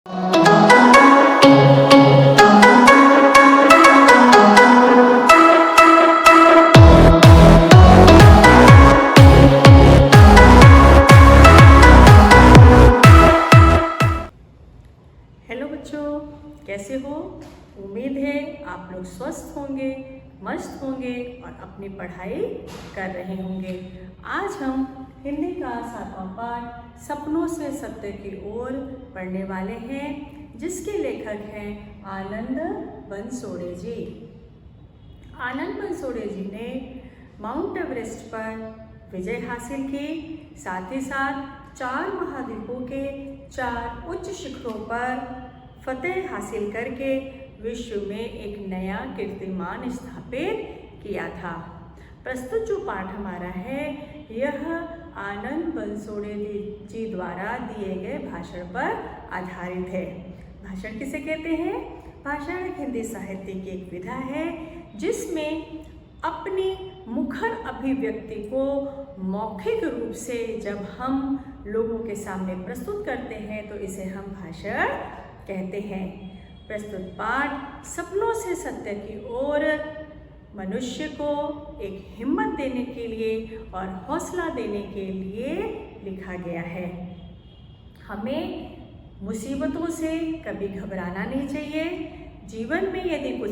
Hello बच्चों, कैसे हो? उम्मीद है आप लोग स्वस्थ होंगे, मस्त होंगे और अपनी पढ़ाई कर रहे होंगे। आज हम हिंदी का 7वां पाठ सपनों से सत्य की ओर पढ़ने वाले हैं, जिसके लेखक हैं आनंद बनसोड़े जी। आनंद बनसोड़े जी ने माउंट एवरेस्ट पर विजय हासिल की, साथ ही साथ 4 महाद्वीपों के 4 उच्च शिखरों पर फतेह हासिल करके विश्व में एक नया कीर्तिमान स्थापित किया था। प्रस्तुत जो पाठ हमारा है, यह आनंद बनसोड़े जी द्वारा दिए गए भाषण पर आधारित है। भाषण किसे कहते हैं? भाषण एक हिंदी साहित्य की एक विधा है, जिसमें अपनी मुखर अभिव्यक्ति को मौखिक रूप से जब हम लोगों के सामने प्रस्तुत करते हैं तो इसे हम भाषण कहते हैं। प्रस्तुत पाठ सपनों से सत्य की ओर मनुष्य को एक हिम्मत देने के लिए और हौसला देने के लिए लिखा गया है। हमें मुसीबतों से कभी घबराना नहीं चाहिए। जीवन में यदि कुछ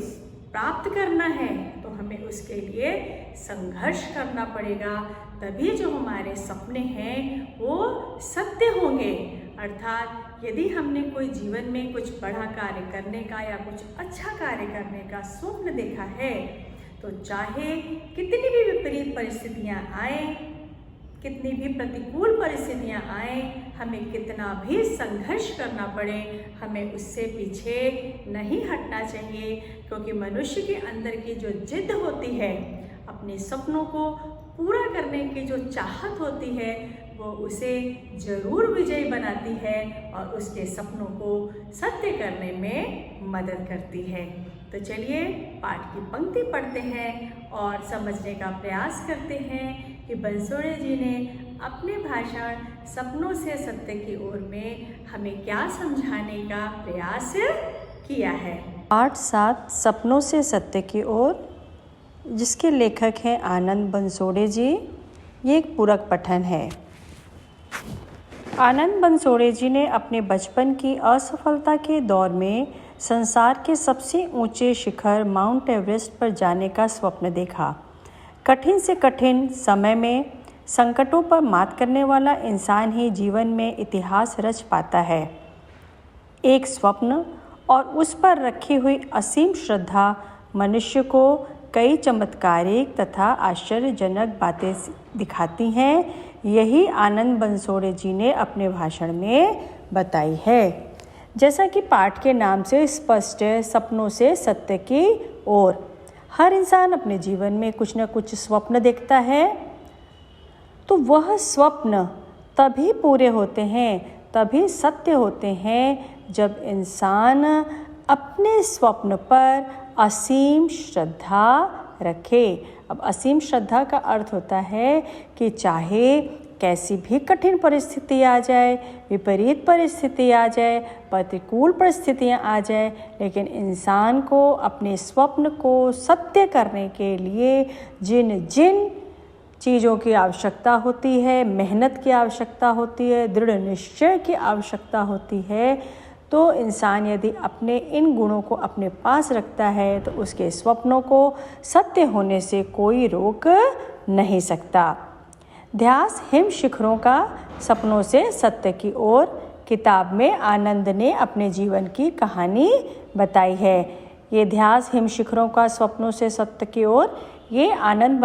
प्राप्त करना है तो हमें उसके लिए संघर्ष करना पड़ेगा, तभी जो हमारे सपने हैं वो सत्य होंगे। अर्थात यदि हमने कोई जीवन में कुछ बड़ा कार्य करने का या कुछ अच्छा कार्य करने का स्वप्न देखा है, तो चाहे कितनी भी विपरीत परिस्थितियां आए, कितनी भी प्रतिकूल परिस्थितियां आए, हमें कितना भी संघर्ष करना पड़े, हमें उससे पीछे नहीं हटना चाहिए, क्योंकि मनुष्य के अंदर की जो जिद होती है, अपने सपनों को पूरा करने की जो चाहत होती है, वो उसे जरूर विजयी बनाती है और उसके सपनों को सत्य करने में मदद करती है। तो चलिए पाठ की पंक्ति पढ़ते हैं और समझने का प्रयास करते हैं कि बनसोड़े जी ने अपने भाषण सपनों से सत्य की ओर में हमें क्या समझाने का प्रयास किया है। पाठ 7 सपनों से सत्य की ओर, जिसके लेखक हैं आनंद बनसोड़े जी। ये एक पूरक पठन है। आनंद बनसोड़े जी ने अपने बचपन की असफलता के दौर में संसार के सबसे ऊंचे शिखर माउंट एवरेस्ट पर जाने का स्वप्न देखा। कठिन से कठिन समय में संकटों पर मात करने वाला इंसान ही जीवन में इतिहास रच पाता है। एक स्वप्न और उस पर रखी हुई असीम श्रद्धा मनुष्य को कई चमत्कारिक तथा आश्चर्यजनक बातें दिखाती हैं। यही आनंद बनसोड़े जी ने अपने भाषण में बताई है। जैसा कि पाठ के नाम से स्पष्ट है, सपनों से सत्य की ओर। हर इंसान अपने जीवन में कुछ न कुछ स्वप्न देखता है, तो वह स्वप्न तभी पूरे होते हैं, तभी सत्य होते हैं, जब इंसान अपने स्वप्न पर असीम श्रद्धा रखे। अब असीम श्रद्धा का अर्थ होता है कि चाहे कैसी भी कठिन परिस्थिति आ जाए, विपरीत परिस्थिति आ जाए, प्रतिकूल परिस्थितियां आ जाए, लेकिन इंसान को अपने स्वप्न को सत्य करने के लिए जिन जिन चीज़ों की आवश्यकता होती है, मेहनत की आवश्यकता होती है, दृढ़ निश्चय की आवश्यकता होती है, तो इंसान यदि अपने इन गुणों को अपने पास रखता है तो उसके स्वप्नों को सत्य होने से कोई रोक नहीं सकता। ध्यास हिम शिखरों का सपनों से सत्य की ओर किताब में आनंद ने अपने जीवन की कहानी बताई है। ये ध्यास हिम शिखरों का सपनों से सत्य की ओर, ये आनंद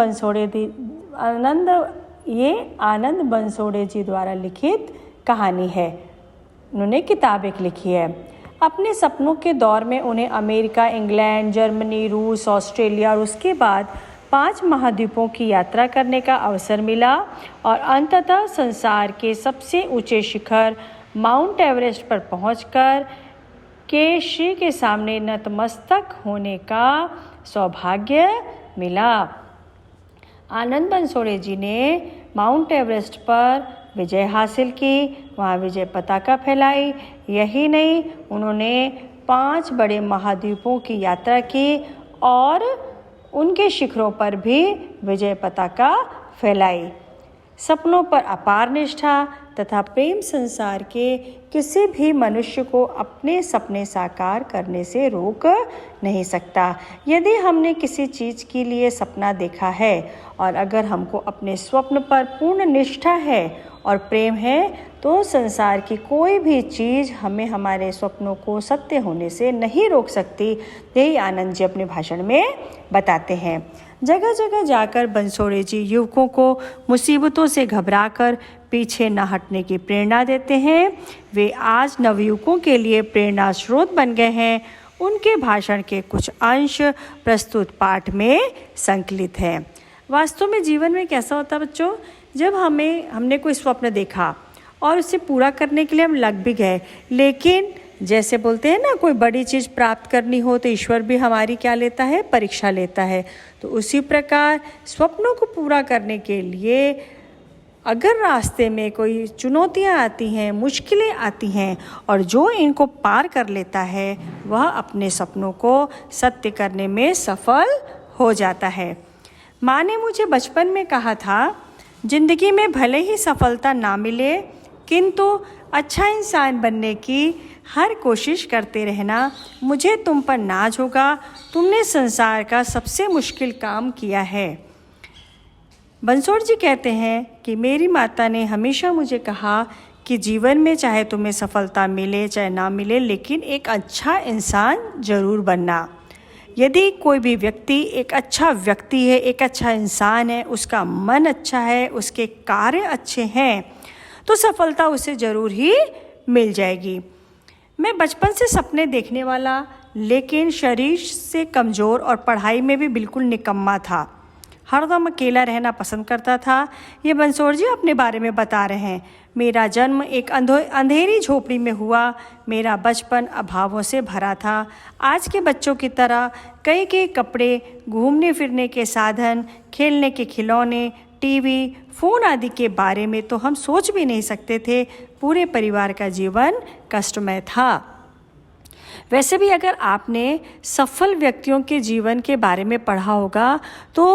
बनसोड़े जी द्वारा लिखित कहानी है। उन्होंने किताब एक लिखी है। अपने सपनों के दौर में उन्हें अमेरिका, इंग्लैंड, जर्मनी, रूस, ऑस्ट्रेलिया और उसके बाद 5 महाद्वीपों की यात्रा करने का अवसर मिला और अंततः संसार के सबसे ऊंचे शिखर माउंट एवरेस्ट पर पहुंचकर के श्री के सामने नतमस्तक होने का सौभाग्य मिला। आनंद बनसोड़े जी ने माउंट एवरेस्ट पर विजय हासिल की, वहाँ विजय पताका फैलाई। यही नहीं, उन्होंने 5 बड़े महाद्वीपों की यात्रा की और उनके शिखरों पर भी विजय पताका फैलाई। सपनों पर अपार निष्ठा तथा प्रेम संसार के किसी भी मनुष्य को अपने सपने साकार करने से रोक नहीं सकता। यदि हमने किसी चीज़ के लिए सपना देखा है और अगर हमको अपने स्वप्न पर पूर्ण निष्ठा है और प्रेम है तो संसार की कोई भी चीज़ हमें हमारे स्वप्नों को सत्य होने से नहीं रोक सकती। यही आनंद जी अपने भाषण में बताते हैं। जगह जगह जाकर बंसोड़े जी युवकों को मुसीबतों से घबराकर पीछे न हटने की प्रेरणा देते हैं। वे आज नवयुवकों के लिए प्रेरणा स्रोत बन गए हैं। उनके भाषण के कुछ अंश प्रस्तुत पाठ में संकलित हैं। वास्तव में जीवन में कैसा होता है बच्चों, जब हमने कोई स्वप्न देखा और उसे पूरा करने के लिए हम लग भी गए, लेकिन जैसे बोलते हैं ना, कोई बड़ी चीज़ प्राप्त करनी हो तो ईश्वर भी हमारी क्या लेता है, परीक्षा लेता है। तो उसी प्रकार स्वप्नों को पूरा करने के लिए अगर रास्ते में कोई चुनौतियाँ आती हैं, मुश्किलें आती हैं और जो इनको पार कर लेता है वह अपने सपनों को सत्य करने में सफल हो जाता है। माँ ने मुझे बचपन में कहा था, जिंदगी में भले ही सफलता ना मिले किंतु अच्छा इंसान बनने की हर कोशिश करते रहना। मुझे तुम पर नाज होगा, तुमने संसार का सबसे मुश्किल काम किया है। बंसोड़ जी कहते हैं कि मेरी माता ने हमेशा मुझे कहा कि जीवन में चाहे तुम्हें सफलता मिले चाहे ना मिले, लेकिन एक अच्छा इंसान ज़रूर बनना। यदि कोई भी व्यक्ति एक अच्छा व्यक्ति है, एक अच्छा इंसान है, उसका मन अच्छा है, उसके कार्य अच्छे हैं, तो सफलता उसे ज़रूर ही मिल जाएगी। मैं बचपन से सपने देखने वाला लेकिन शरीर से कमज़ोर और पढ़ाई में भी बिल्कुल निकम्मा था। हरदम अकेला रहना पसंद करता था। ये बंसोड़ जी अपने बारे में बता रहे हैं। मेरा जन्म एक अंधेरी झोपड़ी में हुआ। मेरा बचपन अभावों से भरा था। आज के बच्चों की तरह कई कपड़े, घूमने फिरने के साधन, खेलने के खिलौने, टीवी, फ़ोन आदि के बारे में तो हम सोच भी नहीं सकते थे। पूरे परिवार का जीवन कष्टमय था। वैसे भी अगर आपने सफल व्यक्तियों के जीवन के बारे में पढ़ा होगा तो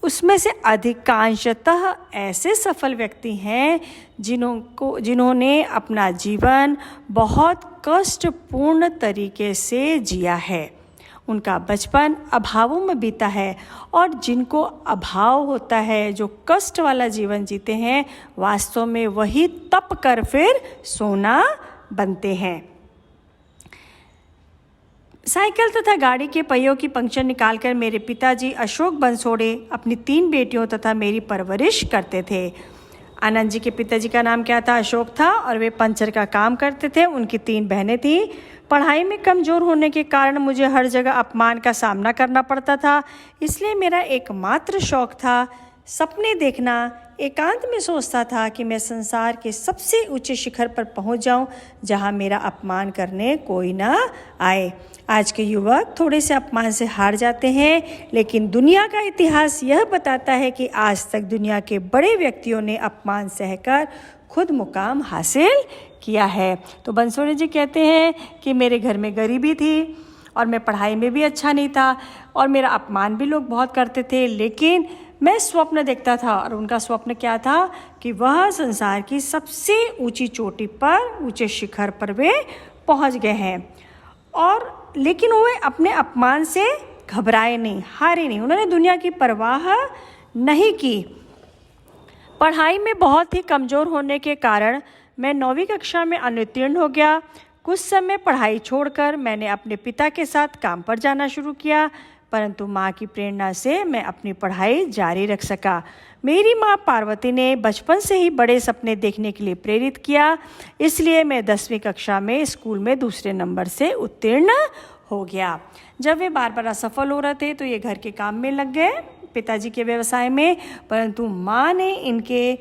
उसमें से अधिकांशतः ऐसे सफल व्यक्ति हैं जिन्होंने अपना जीवन बहुत कष्टपूर्ण तरीके से जिया है। उनका बचपन अभावों में बीता है और जिनको अभाव होता है, जो कष्ट वाला जीवन जीते हैं, वास्तव में वही तप कर फिर सोना बनते हैं। साइकिल तथा गाड़ी के पहियों की पंक्चर निकालकर मेरे पिताजी अशोक बंसोड़े अपनी 3 बेटियों तथा मेरी परवरिश करते थे। आनंद जी के पिताजी का नाम क्या था? अशोक था और वे पंचर का काम करते थे। उनकी 3 बहनें थीं। पढ़ाई में कमज़ोर होने के कारण मुझे हर जगह अपमान का सामना करना पड़ता था। इसलिए मेरा एकमात्र शौक़ था सपने देखना। एकांत में सोचता था कि मैं संसार के सबसे ऊंचे शिखर पर पहुंच जाऊं, जहां मेरा अपमान करने कोई ना आए। आज के युवक थोड़े से अपमान से हार जाते हैं, लेकिन दुनिया का इतिहास यह बताता है कि आज तक दुनिया के बड़े व्यक्तियों ने अपमान सहकर खुद मुकाम हासिल किया है। तो बंसोड़े जी कहते हैं कि मेरे घर में गरीबी थी और मैं पढ़ाई में भी अच्छा नहीं था और मेरा अपमान भी लोग बहुत करते थे, लेकिन मैं स्वप्न देखता था और उनका स्वप्न क्या था कि वह संसार की सबसे ऊंची चोटी पर, ऊंचे शिखर पर वे पहुंच गए हैं। और लेकिन वे अपने अपमान से घबराए नहीं, हारे नहीं। उन्होंने दुनिया की परवाह नहीं की। पढ़ाई में बहुत ही कमज़ोर होने के कारण मैं 9वीं कक्षा में अनुत्तीर्ण हो गया। कुछ समय पढ़ाई छोड़कर मैंने अपने पिता के साथ काम पर जाना शुरू किया, परंतु माँ की प्रेरणा से मैं अपनी पढ़ाई जारी रख सका। मेरी माँ पार्वती ने बचपन से ही बड़े सपने देखने के लिए प्रेरित किया, इसलिए मैं 10वीं कक्षा में स्कूल में दूसरे नंबर से उत्तीर्ण हो गया। जब वे बार असफल हो रहे थे तो ये घर के काम में लग गए, पिताजी के व्यवसाय में, परंतु माँ ने इनके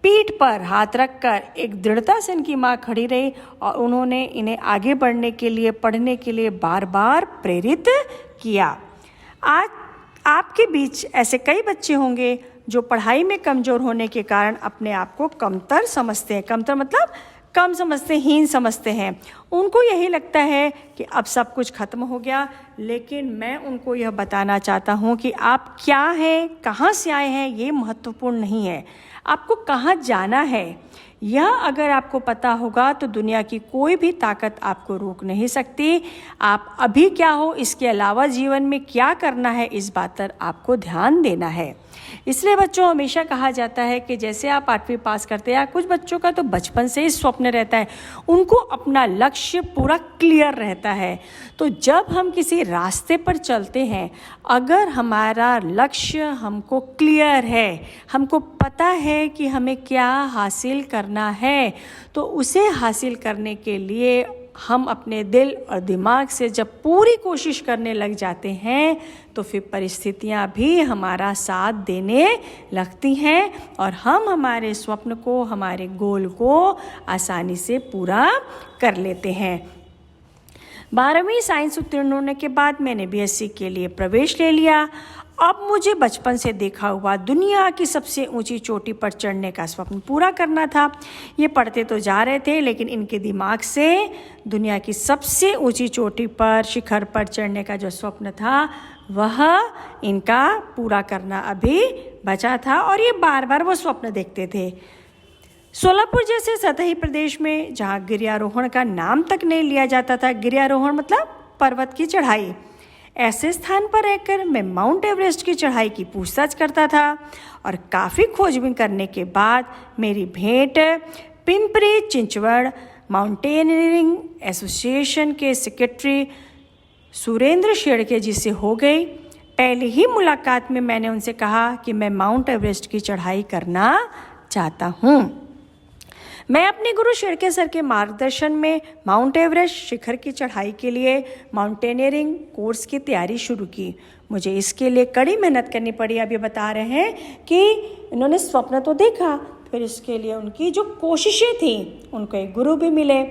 पीठ पर हाथ रखकर एक दृढ़ता से इनकी माँ खड़ी रही और उन्होंने इन्हें आगे बढ़ने के लिए, पढ़ने के लिए बार बार प्रेरित किया। आपके बीच ऐसे कई बच्चे होंगे जो पढ़ाई में कमज़ोर होने के कारण अपने आप को कमतर समझते हैं। कमतर मतलब कम समझते, हीन समझते हैं। उनको यही लगता है कि अब सब कुछ खत्म हो गया, लेकिन मैं उनको यह बताना चाहता हूँ कि आप क्या हैं, कहाँ से आए हैं, ये महत्वपूर्ण नहीं है। आपको कहाँ जाना है, यह अगर आपको पता होगा तो दुनिया की कोई भी ताकत आपको रोक नहीं सकती। आप अभी क्या हो, इसके अलावा जीवन में क्या करना है, इस बात पर आपको ध्यान देना है। इसलिए बच्चों, हमेशा कहा जाता है कि जैसे आप 8वीं पास करते हैं, कुछ बच्चों का तो बचपन से ही स्वप्न रहता है, उनको अपना लक्ष्य पूरा क्लियर रहता है। तो जब हम किसी रास्ते पर चलते हैं, अगर हमारा लक्ष्य हमको क्लियर है, हमको पता है कि हमें क्या हासिल करना है, तो उसे हासिल करने के लिए हम अपने दिल और दिमाग से जब पूरी कोशिश करने लग जाते हैं, तो फिर परिस्थितियाँ भी हमारा साथ देने लगती हैं और हम हमारे स्वप्न को, हमारे गोल को आसानी से पूरा कर लेते हैं। 12वीं साइंस उत्तीर्ण होने के बाद मैंने बीएससी के लिए प्रवेश ले लिया। अब मुझे बचपन से देखा हुआ दुनिया की सबसे ऊंची चोटी पर चढ़ने का स्वप्न पूरा करना था। ये पढ़ते तो जा रहे थे, लेकिन इनके दिमाग से दुनिया की सबसे ऊंची चोटी पर, शिखर पर चढ़ने का जो स्वप्न था, वह इनका पूरा करना अभी बचा था और ये बार बार वो स्वप्न देखते थे। सोलापुर जैसे सतही प्रदेश में, जहाँ गिरियारोहण का नाम तक नहीं लिया जाता था, गिरियारोहण मतलब पर्वत की चढ़ाई, ऐसे स्थान पर रहकर मैं माउंट एवरेस्ट की चढ़ाई की पूछताछ करता था और काफ़ी खोजबीन करने के बाद मेरी भेंट पिंपरी चिंचवड़ माउंटेनियरिंग एसोसिएशन के सेक्रेटरी सुरेंद्र शेड़के जी से हो गई। पहली ही मुलाकात में मैंने उनसे कहा कि मैं माउंट एवरेस्ट की चढ़ाई करना चाहता हूँ। मैं अपने गुरु शेड़के सर के मार्गदर्शन में माउंट एवरेस्ट शिखर की चढ़ाई के लिए माउंटेनियरिंग कोर्स की तैयारी शुरू की। मुझे इसके लिए कड़ी मेहनत करनी पड़ी। अब ये बता रहे हैं कि इन्होंने स्वप्न तो देखा, फिर इसके लिए उनकी जो कोशिशें थी, उनको एक गुरु भी मिले।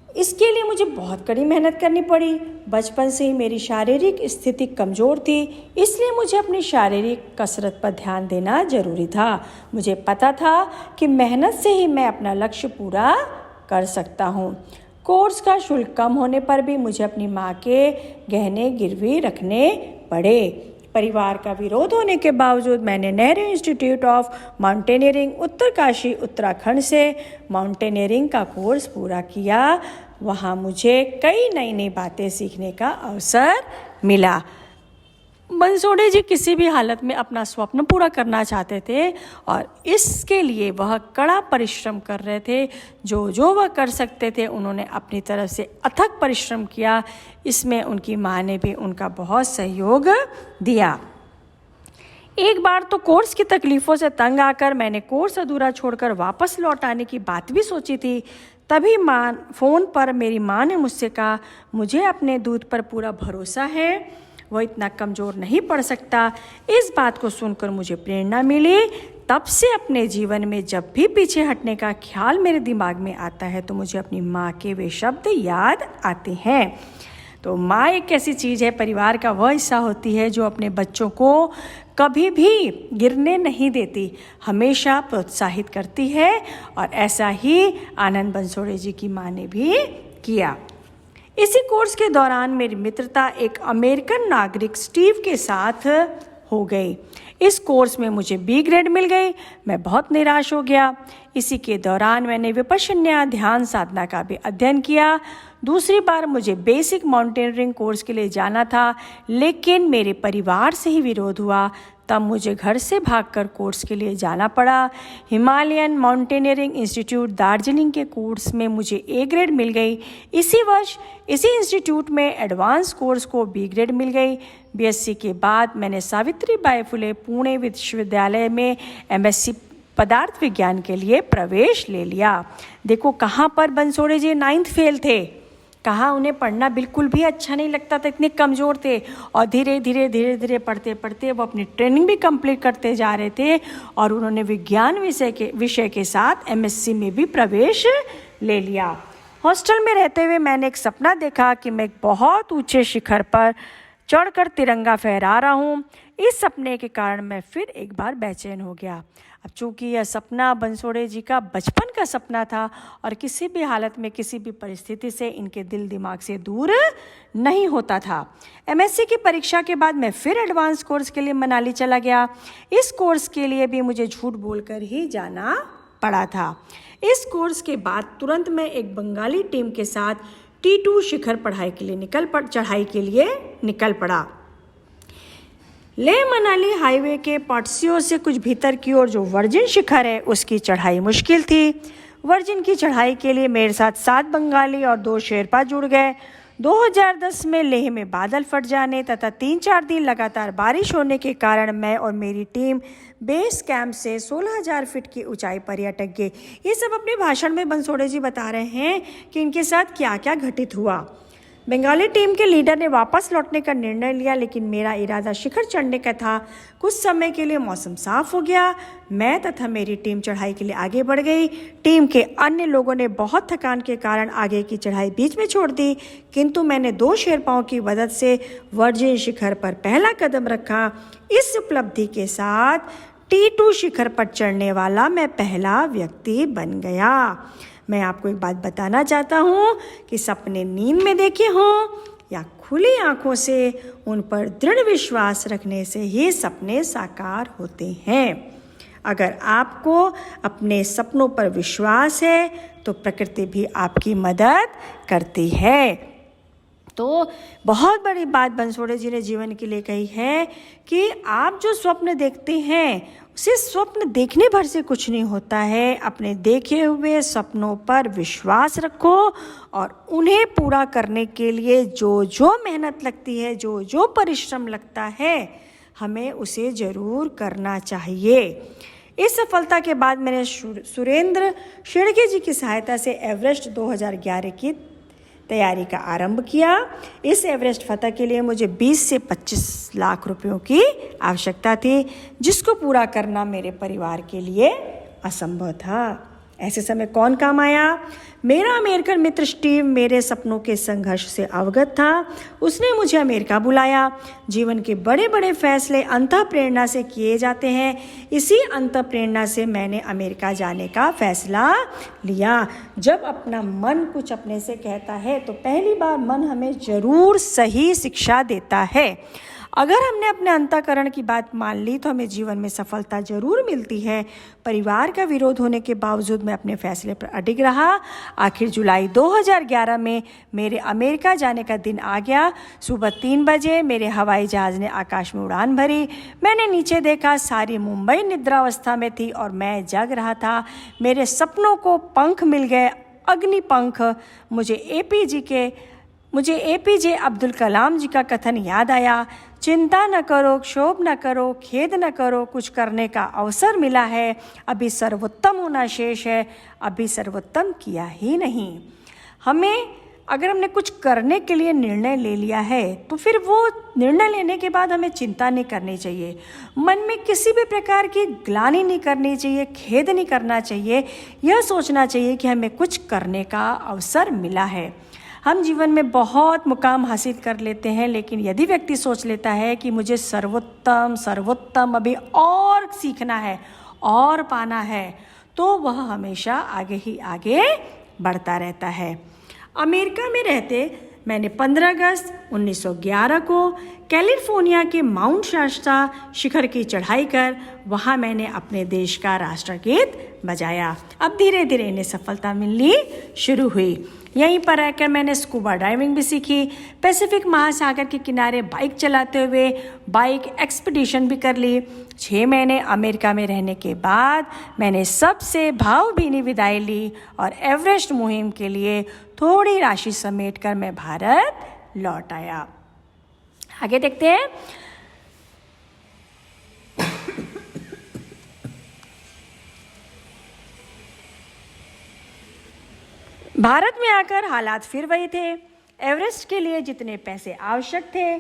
इसके लिए मुझे बहुत कड़ी मेहनत करनी पड़ी। बचपन से ही मेरी शारीरिक स्थिति कमज़ोर थी, इसलिए मुझे अपनी शारीरिक कसरत पर ध्यान देना जरूरी था। मुझे पता था कि मेहनत से ही मैं अपना लक्ष्य पूरा कर सकता हूँ। कोर्स का शुल्क कम होने पर भी मुझे अपनी माँ के गहने गिरवी रखने पड़े। परिवार का विरोध होने के बावजूद मैंने Nehru institute of mountaineering Uttarkashi Uttarakhand से माउंटेनियरिंग का कोर्स पूरा किया। वहाँ मुझे कई नई नई बातें सीखने का अवसर मिला। बंसोड़े जी किसी भी हालत में अपना स्वप्न पूरा करना चाहते थे और इसके लिए वह कड़ा परिश्रम कर रहे थे। जो वह कर सकते थे, उन्होंने अपनी तरफ से अथक परिश्रम किया। इसमें उनकी माँ ने भी उनका बहुत सहयोग दिया। एक बार तो कोर्स की तकलीफ़ों से तंग आकर मैंने कोर्स अधूरा छोड़कर वापस लौट आने की बात भी सोची थी। तभी फ़ोन पर मेरी माँ ने मुझसे कहा, मुझे अपने दूध पर पूरा भरोसा है, वह इतना कमज़ोर नहीं पड़ सकता। इस बात को सुनकर मुझे प्रेरणा मिली। तब से अपने जीवन में जब भी पीछे हटने का ख्याल मेरे दिमाग में आता है, तो मुझे अपनी माँ के वे शब्द याद आते हैं। तो माँ एक ऐसी चीज़ है, परिवार का वह हिस्सा होती है जो अपने बच्चों को कभी भी गिरने नहीं देती, हमेशा प्रोत्साहित करती है। और ऐसा ही आनंद बंसोड़े जी की माँ ने भी किया। इसी कोर्स के दौरान मेरी मित्रता एक अमेरिकन नागरिक स्टीव के साथ हो गई। इस कोर्स में मुझे बी ग्रेड मिल गई। मैं बहुत निराश हो गया। इसी के दौरान मैंने विपश्यना ध्यान साधना का भी अध्ययन किया। दूसरी बार मुझे बेसिक माउंटेनियरिंग कोर्स के लिए जाना था, लेकिन मेरे परिवार से ही विरोध हुआ। तब मुझे घर से भागकर कोर्स के लिए जाना पड़ा। हिमालयन माउंटेनियरिंग इंस्टीट्यूट दार्जिलिंग के कोर्स में मुझे ए ग्रेड मिल गई। इसी वर्ष इसी इंस्टीट्यूट में एडवांस कोर्स को बी ग्रेड मिल गई। बीएससी के बाद मैंने सावित्रीबाई फुले पुणे विश्वविद्यालय में एमएससी पदार्थ विज्ञान के लिए प्रवेश ले लिया। देखो कहाँ पर बंसोड़े जी 9th फेल थे, कहाँ उन्हें पढ़ना बिल्कुल भी अच्छा नहीं लगता था, इतने कमज़ोर थे। और धीरे धीरे पढ़ते पढ़ते वो अपनी ट्रेनिंग भी कंप्लीट करते जा रहे थे और उन्होंने विज्ञान विषय के साथ एमएससी में भी प्रवेश ले लिया। हॉस्टल में रहते हुए मैंने एक सपना देखा कि मैं एक बहुत ऊंचे शिखर पर चढ़कर तिरंगा फहरा रहा हूँ। इस सपने के कारण मैं फिर एक बार बेचैन हो गया। अब चूंकि यह सपना बंसोड़े जी का बचपन का सपना था और किसी भी हालत में किसी भी परिस्थिति से इनके दिल दिमाग से दूर नहीं होता था। एमएससी की परीक्षा के बाद मैं फिर एडवांस कोर्स के लिए मनाली चला गया। इस कोर्स के लिए भी मुझे झूठ बोलकर ही जाना पड़ा था। इस कोर्स के बाद तुरंत मैं एक बंगाली टीम के साथ T2 शिखर चढ़ाई के लिए निकल पड़ा। लेह मनाली हाईवे के पटसियों से कुछ भीतर की ओर जो वर्जिन शिखर है उसकी चढ़ाई मुश्किल थी। वर्जिन की चढ़ाई के लिए मेरे साथ 7 बंगाली और 2 शेरपा जुड़ गए। 2010 में लेह में बादल फट जाने तथा 3-4 दिन लगातार बारिश होने के कारण मैं और मेरी टीम बेस कैंप से 16,000 फीट की ऊंचाई पर ही अटक गए। ये सब अपने भाषण में बंसोड़े जी बता रहे हैं कि इनके साथ क्या क्या घटित हुआ। बंगाली टीम के लीडर ने वापस लौटने का निर्णय लिया, लेकिन मेरा इरादा शिखर चढ़ने का था। कुछ समय के लिए मौसम साफ हो गया। मैं तथा मेरी टीम चढ़ाई के लिए आगे बढ़ गई। टीम के अन्य लोगों ने बहुत थकान के कारण आगे की चढ़ाई बीच में छोड़ दी, किंतु मैंने 2 शेरपाओं की मदद से वर्जिन शिखर पर पहला कदम रखा। इस उपलब्धि के साथ T2 शिखर पर चढ़ने वाला मैं पहला व्यक्ति बन गया। मैं आपको एक बात बताना चाहता हूँ कि सपने नींद में देखे हों या खुली आंखों से, उन पर दृढ़ विश्वास रखने से ही सपने साकार होते हैं। अगर आपको अपने सपनों पर विश्वास है तो प्रकृति भी आपकी मदद करती है। तो बहुत बड़ी बात बंसोड़े जी ने जीवन के लिए कही है कि आप जो स्वप्न देखते हैं उसे स्वप्न देखने भर से कुछ नहीं होता है। अपने देखे हुए सपनों पर विश्वास रखो और उन्हें पूरा करने के लिए जो जो मेहनत लगती है, जो जो परिश्रम लगता है, हमें उसे ज़रूर करना चाहिए। इस सफलता के बाद मैंने सुरेंद्र शिड़के जी की सहायता से एवरेस्ट 2011 की तैयारी का आरंभ किया। इस एवरेस्ट फतह के लिए मुझे 20 से 25 लाख रुपयों की आवश्यकता थी, जिसको पूरा करना मेरे परिवार के लिए असंभव था। ऐसे समय कौन काम आया? मेरा अमेरिकन मित्र स्टीव मेरे सपनों के संघर्ष से अवगत था। उसने मुझे अमेरिका बुलाया। जीवन के बड़े बड़े फैसले अंतःप्रेरणा से किए जाते हैं। इसी अंतःप्रेरणा से मैंने अमेरिका जाने का फैसला लिया। जब अपना मन कुछ अपने से कहता है तो पहली बार मन हमें जरूर सही शिक्षा देता है। अगर हमने अपने अंतःकरण की बात मान ली तो हमें जीवन में सफलता जरूर मिलती है। परिवार का विरोध होने के बावजूद मैं अपने फैसले पर अडिग रहा। आखिर जुलाई 2011 में मेरे अमेरिका जाने का दिन आ गया। सुबह 3 बजे मेरे हवाई जहाज़ ने आकाश में उड़ान भरी। मैंने नीचे देखा, सारी मुंबई निद्रावस्था में थी और मैं जग रहा था। मेरे सपनों को पंख मिल गए, अग्नि पंख। मुझे एपीजे अब्दुल कलाम जी का कथन याद आया, चिंता न करो, क्षोभ न करो, खेद न करो, कुछ करने का अवसर मिला है। अभी सर्वोत्तम होना शेष है, अभी सर्वोत्तम किया ही नहीं। अगर हमने कुछ करने के लिए निर्णय ले लिया है तो फिर वो निर्णय लेने के बाद हमें चिंता नहीं करनी चाहिए। मन में किसी भी प्रकार की ग्लानि नहीं करनी चाहिए, खेद नहीं करना चाहिए। यह सोचना चाहिए कि हमें कुछ करने का अवसर मिला है। हम जीवन में बहुत मुकाम हासिल कर लेते हैं, लेकिन यदि व्यक्ति सोच लेता है कि मुझे सर्वोत्तम अभी और सीखना है और पाना है, तो वह हमेशा आगे ही आगे बढ़ता रहता है। अमेरिका में रहते मैंने 15 अगस्त 1911 को कैलिफोर्निया के माउंट शास्ता शिखर की चढ़ाई कर वहाँ मैंने अपने देश का राष्ट्रगीत बजाया। अब धीरे धीरे इन्हें सफलता मिलनी शुरू हुई। यहीं पर रहकर मैंने स्कूबा डाइविंग भी सीखी। पैसिफिक महासागर के किनारे बाइक चलाते हुए बाइक एक्सपीडिशन भी कर ली। 6 महीने अमेरिका में रहने के बाद मैंने सबसे भावभीनी विदाई ली और एवरेस्ट मुहिम के लिए थोड़ी राशि समेटकर मैं भारत लौट आया। आगे देखते हैं। भारत में आकर हालात फिर वही थे। एवरेस्ट के लिए जितने पैसे आवश्यक थे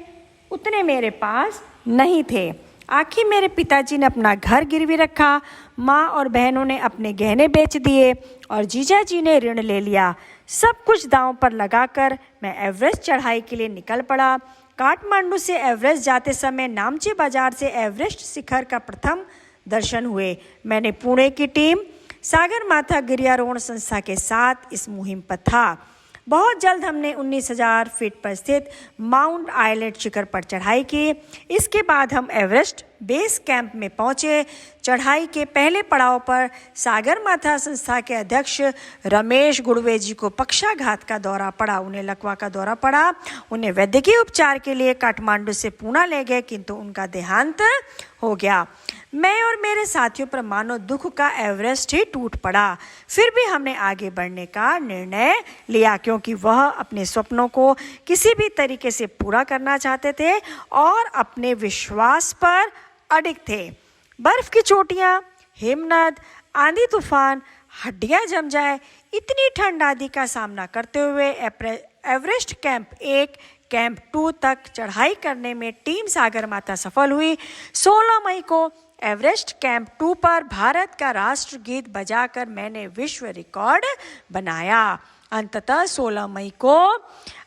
उतने मेरे पास नहीं थे। आखिर मेरे पिताजी ने अपना घर गिरवी रखा, माँ और बहनों ने अपने गहने बेच दिए और जीजा जी ने ऋण ले लिया। सब कुछ दांव पर लगाकर मैं एवरेस्ट चढ़ाई के लिए निकल पड़ा। काठमांडू से एवरेस्ट जाते समय नामची बाजार से एवरेस्ट शिखर का प्रथम दर्शन हुए। मैंने पुणे की टीम सागरमाथा गिरियारोहण संस्था के साथ इस मुहिम पर था। बहुत जल्द हमने 19,000 फीट पर स्थित माउंट आइलेट शिखर पर चढ़ाई की। इसके बाद हम एवरेस्ट बेस कैंप में पहुंचे। चढ़ाई के पहले पड़ाव पर सागरमाथा संस्था के अध्यक्ष रमेश गुड़वे जी को पक्षाघात का दौरा पड़ा। उन्हें लकवा का दौरा पड़ा। उन्हें वैद्यकीय उपचार के लिए काठमांडू से पूना ले गए, किंतु उनका देहांत हो गया। मैं और मेरे साथियों पर मानो दुख का एवरेस्ट ही टूट पड़ा। फिर भी हमने आगे बढ़ने का निर्णय लिया, क्योंकि वह अपने सपनों को किसी भी तरीके से पूरा करना चाहते थे और अपने विश्वास पर अडिग थे। बर्फ की चोटियां, हिमनद, आंधी तूफान, हड्डियां जम जाए, इतनी ठंड आदि का सामना करते हुए एवरेस्ट कैंप 1 कैंप 2 तक चढ़ाई करने में टीम सागरमाथा सफल हुई। 16 मई को एवरेस्ट कैंप 2 पर भारत का राष्ट्रगीत बजाकर मैंने विश्व रिकॉर्ड बनाया। अंततः 16 मई को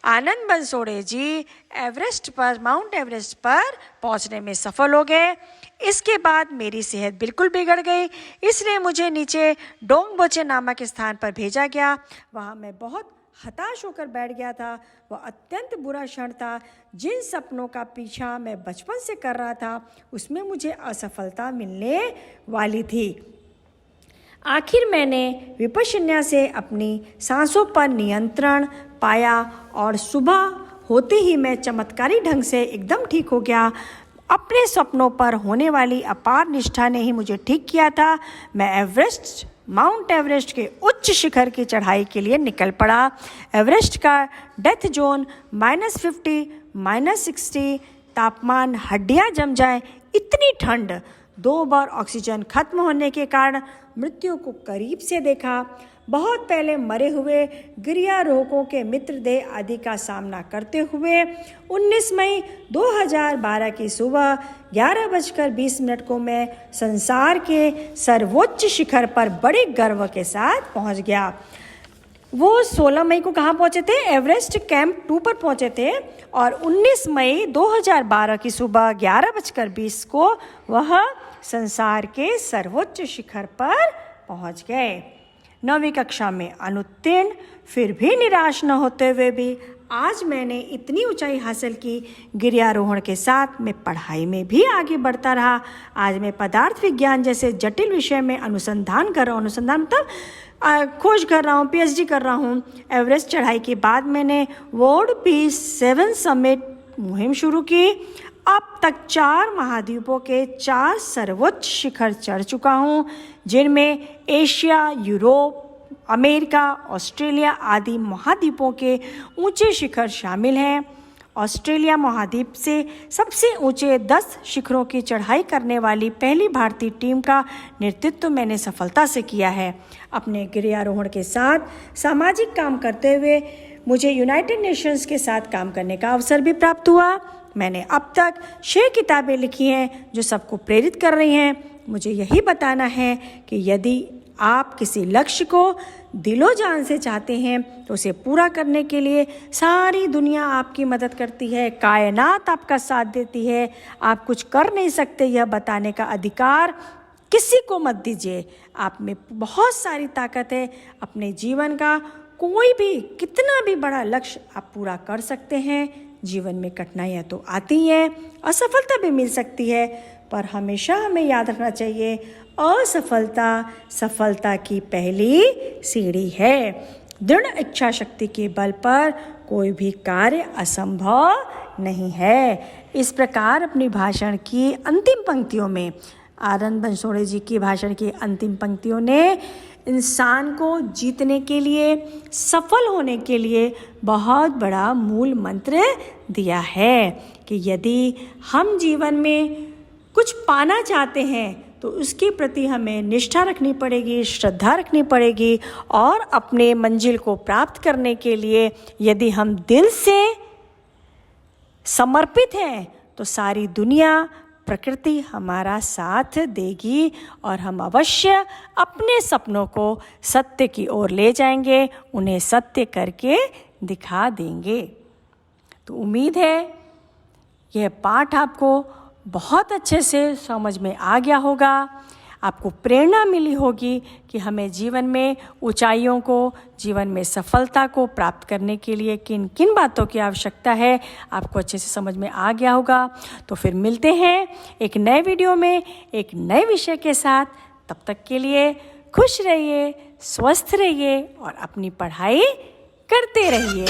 आनंद बंसोड़े जी माउंट एवरेस्ट पर पहुंचने में सफल हो गए। इसके बाद मेरी सेहत बिल्कुल बिगड़ गई, इसलिए मुझे नीचे डोंगबोचे नामक स्थान पर भेजा गया। वहाँ मैं बहुत हताश होकर बैठ गया था। वह अत्यंत बुरा क्षण था। जिन सपनों का पीछा मैं बचपन से कर रहा था, उसमें मुझे असफलता मिलने वाली थी। आखिर मैंने विपश्यना से अपनी सांसों पर नियंत्रण पाया और सुबह होते ही मैं चमत्कारी ढंग से एकदम ठीक हो गया। अपने सपनों पर होने वाली अपार निष्ठा ने ही मुझे ठीक किया था। मैं माउंट एवरेस्ट के उच्च शिखर की चढ़ाई के लिए निकल पड़ा। एवरेस्ट का डेथ जोन -50, -60 तापमान, हड्डियां जम जाए, इतनी ठंड, 2 बार ऑक्सीजन खत्म होने के कारण मृत्यु को करीब से देखा। बहुत पहले मरे हुए गिरियारोहकों के मित्र देह आदि का सामना करते हुए 19 मई 2012 की सुबह 11:20 को मैं संसार के सर्वोच्च शिखर पर बड़े गर्व के साथ पहुंच गया। वो 16 मई को कहाँ पहुंचे थे? एवरेस्ट कैंप 2 पर पहुंचे थे और 19 मई 2012 की सुबह 11:20 को वह संसार के सर्वोच्च शिखर पर पहुंच गए। 9वीं कक्षा में अनुत्तीर्ण, फिर भी निराश न होते हुए भी आज मैंने इतनी ऊंचाई हासिल की। गिरियारोहण के साथ मैं पढ़ाई में भी आगे बढ़ता रहा। आज मैं पदार्थ विज्ञान जैसे जटिल विषय में अनुसंधान कर रहा हूँ। अनुसंधान मतलब खोज कर रहा हूँ, PhD कर रहा हूँ। एवरेस्ट चढ़ाई के बाद मैंने वर्ल्ड पीस 7 समिट मुहिम शुरू की। अब तक 4 महाद्वीपों के 4 सर्वोच्च शिखर चढ़ चुका हूँ, जिनमें एशिया, यूरोप, अमेरिका, ऑस्ट्रेलिया आदि महाद्वीपों के ऊंचे शिखर शामिल हैं। ऑस्ट्रेलिया महाद्वीप से सबसे ऊंचे 10 शिखरों की चढ़ाई करने वाली पहली भारतीय टीम का नेतृत्व मैंने सफलता से किया है। अपने गिरियारोहण के साथ सामाजिक काम करते हुए मुझे यूनाइटेड नेशंस के साथ काम करने का अवसर भी प्राप्त हुआ। मैंने अब तक 6 किताबें लिखी हैं जो सबको प्रेरित कर रही हैं। मुझे यही बताना है कि यदि आप किसी लक्ष्य को दिलो जान से चाहते हैं तो उसे पूरा करने के लिए सारी दुनिया आपकी मदद करती है, कायनात आपका साथ देती है। आप कुछ कर नहीं सकते यह बताने का अधिकार किसी को मत दीजिए। आप में बहुत सारी ताकत है। अपने जीवन का कोई भी कितना भी बड़ा लक्ष्य आप पूरा कर सकते हैं। जीवन में कठिनाइयाँ तो आती हैं, असफलता भी मिल सकती है, पर हमेशा हमें याद रखना चाहिए असफलता सफलता की पहली सीढ़ी है। दृढ़ इच्छा शक्ति के बल पर कोई भी कार्य असंभव नहीं है। इस प्रकार अपनी भाषण की अंतिम पंक्तियों में, आनंद बंसोड़े जी की भाषण की अंतिम पंक्तियों ने इंसान को जीतने के लिए, सफल होने के लिए बहुत बड़ा मूल मंत्र दिया है कि यदि हम जीवन में कुछ पाना चाहते हैं तो उसके प्रति हमें निष्ठा रखनी पड़ेगी, श्रद्धा रखनी पड़ेगी और अपने मंजिल को प्राप्त करने के लिए यदि हम दिल से समर्पित हैं तो सारी दुनिया, प्रकृति हमारा साथ देगी और हम अवश्य अपने सपनों को सत्य की ओर ले जाएंगे, उन्हें सत्य करके दिखा देंगे। तो उम्मीद है यह पाठ आपको बहुत अच्छे से समझ में आ गया होगा। आपको प्रेरणा मिली होगी कि हमें जीवन में ऊंचाइयों को, जीवन में सफलता को प्राप्त करने के लिए किन किन बातों की आवश्यकता है, आपको अच्छे से समझ में आ गया होगा। तो फिर मिलते हैं एक नए वीडियो में एक नए विषय के साथ। तब तक के लिए खुश रहिए, स्वस्थ रहिए और अपनी पढ़ाई करते रहिए।